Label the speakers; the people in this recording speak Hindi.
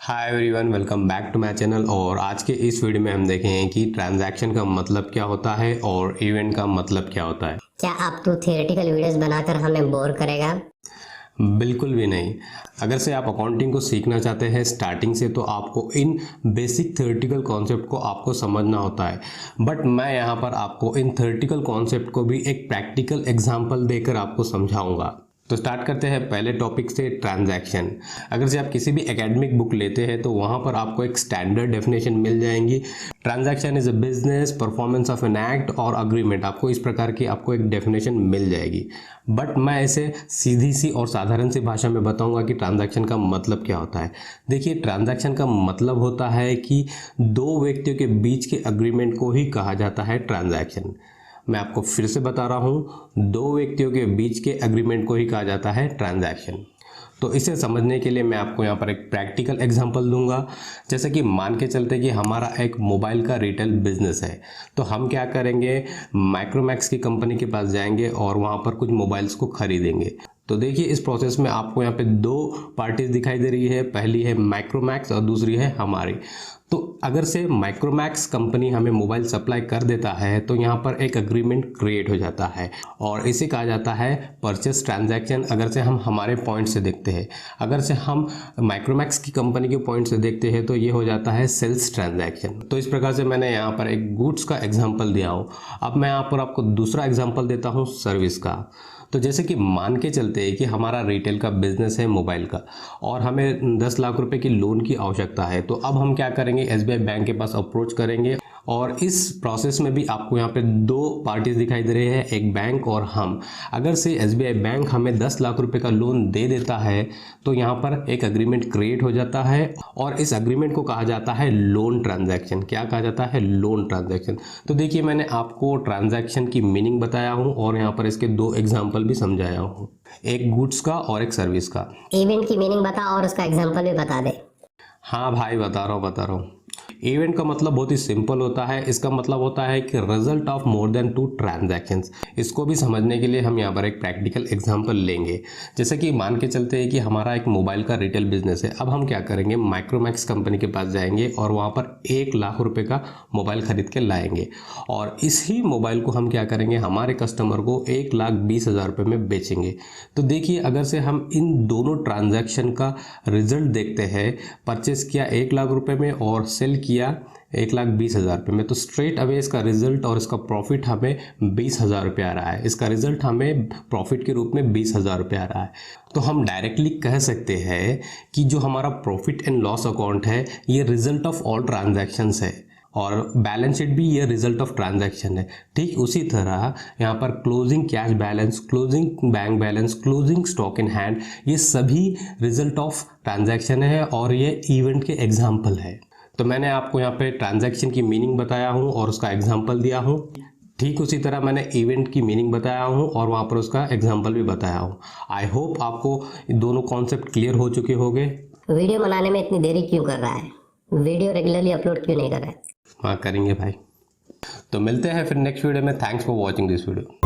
Speaker 1: Hi everyone, welcome back to my channel. और आज के इस वीडियो में हम देखेंगे कि ट्रांजैक्शन का मतलब क्या होता है और इवेंट का मतलब क्या होता है।
Speaker 2: क्या अब तू थियोरेटिकल वीडियोस बनाकर हमें बोर करेगा?
Speaker 1: बिल्कुल भी नहीं। अगर से आप अकाउंटिंग को सीखना चाहते हैं स्टार्टिंग से, तो आपको इन बेसिक थ्योरेटिकल कॉन्सेप्ट को आपको समझना होता है। बट मैं यहाँ पर आपको इन थ्योरेटिकल कॉन्सेप्ट को भी एक प्रैक्टिकल एग्जाम्पल देकर आपको समझाऊंगा। तो स्टार्ट करते हैं पहले टॉपिक से, ट्रांजैक्शन। अगर से आप किसी भी एकेडमिक बुक लेते हैं तो वहाँ पर आपको एक स्टैंडर्ड डेफिनेशन मिल जाएंगी। Transaction is a business performance of an act और अग्रीमेंट, आपको इस प्रकार की आपको एक डेफिनेशन मिल जाएगी। बट मैं ऐसे सीधी सी और साधारण सी भाषा में बताऊंगा कि ट्रांजैक्शन का मतलब क्या होता है। देखिए, ट्रांजैक्शन का मतलब होता है कि दो व्यक्तियों के बीच के अग्रीमेंट को ही कहा जाता है ट्रांजैक्शन। मैं आपको फिर से बता रहा हूं, दो व्यक्तियों के बीच के एग्रीमेंट को ही कहा जाता है ट्रांजैक्शन। तो इसे समझने के लिए मैं आपको यहाँ पर एक प्रैक्टिकल एग्जांपल दूंगा। जैसे कि मान के चलते कि हमारा एक मोबाइल का रिटेल बिजनेस है, तो हम क्या करेंगे, माइक्रोमैक्स की कंपनी के पास जाएंगे और वहाँ पर कुछ मोबाइल्स को खरीदेंगे। तो देखिए, इस प्रोसेस में आपको यहाँ पे दो पार्टीज दिखाई दे रही है, पहली है माइक्रोमैक्स और दूसरी है हमारी। तो अगर से माइक्रोमैक्स कंपनी हमें मोबाइल सप्लाई कर देता है तो यहाँ पर एक अग्रीमेंट क्रिएट हो जाता है और इसे कहा जाता है परचेस ट्रांजैक्शन। अगर से हम हमारे पॉइंट से देखते हैं, अगर से हम माइक्रोमैक्स की कंपनी के पॉइंट से देखते हैं तो ये हो जाता है सेल्स ट्रांजैक्शन। तो इस प्रकार से मैंने यहाँ पर एक गुड्स का एग्जाम्पल दिया हूँ। अब मैं यहाँ पर आपको दूसरा एग्जाम्पल देता हूँ सर्विस का। तो जैसे कि मान के चलते हैं कि हमारा रिटेल का बिजनेस है मोबाइल का और हमें 10 लाख रुपए की लोन की आवश्यकता है। तो अब हम क्या करेंगे, एसबीआई बैंक के पास अप्रोच करेंगे और इस प्रोसेस में भी आपको यहाँ पे दो पार्टीज दिखाई दे रहे हैं, एक बैंक और हम। अगर से एसबीआई बैंक हमें 10 लाख रुपए का लोन दे देता है तो यहाँ पर एक अग्रीमेंट क्रिएट हो जाता है और इस अग्रीमेंट को कहा जाता है लोन ट्रांजैक्शन। क्या कहा जाता है? Loan transaction. तो देखिए, मैंने आपको ट्रांजैक्शन की मीनिंग बताया हूँ और यहाँ पर इसके दो एग्जाम्पल भी समझाया हूँ, एक गुड्स का और एक सर्विस का।
Speaker 2: इवेंट की मीनिंग बता और उसका एग्जांपल भी बता दे।
Speaker 1: हाँ भाई, बता रहा हूँ। इवेंट का मतलब बहुत ही सिंपल होता है। इसका मतलब होता है कि result of more than two transactions. इसको भी समझने के लिए हम यहाँ पर एक प्रैक्टिकल एग्जांपल लेंगे। जैसे कि मान के चलते हैं कि हमारा एक मोबाइल का रिटेल बिजनेस है। अब हम क्या करेंगे, माइक्रोमैक्स कंपनी के पास जाएंगे और वहाँ पर 1 लाख रुपए का मोबाइल खरीद के लाएंगे और इसी मोबाइल को हम क्या करेंगे, हमारे कस्टमर को 1,20,000 रुपये में बेचेंगे। तो देखिए, अगर से हम इन दोनों ट्रांजैक्शन का रिजल्ट देखते हैं, परचेस किया 1 लाख रुपए में और सेल किया 1,20,000 रुपये में, तो स्ट्रेट अवे इसका रिजल्ट और इसका प्रॉफिट हमें 20,000 रुपये आ रहा है। इसका रिजल्ट हमें प्रॉफिट के रूप में 20,000 रुपये आ रहा है। तो हम डायरेक्टली कह सकते हैं कि जो हमारा प्रॉफिट एंड लॉस अकाउंट है ये रिजल्ट ऑफ ऑल ट्रांजैक्शंस है और बैलेंस शीट भी ये रिजल्ट ऑफ ट्रांजैक्शन है। ठीक उसी तरह यहाँ पर closing cash balance, closing bank balance, closing stock in hand, ये सभी रिजल्ट ऑफ ट्रांजैक्शन है और ये इवेंट के एग्जाम्पल है। तो मैंने आपको यहाँ पे ट्रांजैक्शन की मीनिंग बताया हूँ और उसका एग्जाम्पल दिया हूँ। ठीक उसी तरह मैंने इवेंट की मीनिंग बताया हूँ और वहाँ पर उसका एग्जाम्पल भी बताया हूँ। आई होप आपको दोनों कॉन्सेप्ट क्लियर हो चुके होंगे।
Speaker 2: वीडियो बनाने में इतनी देरी क्यों कर रहा है? वीडियो रेगुलरली अपलोड क्यों नहीं कर रहा है?
Speaker 1: हाँ, करेंगे भाई। तो मिलते हैं फिर नेक्स्ट वीडियो में। Thanks for watching this video.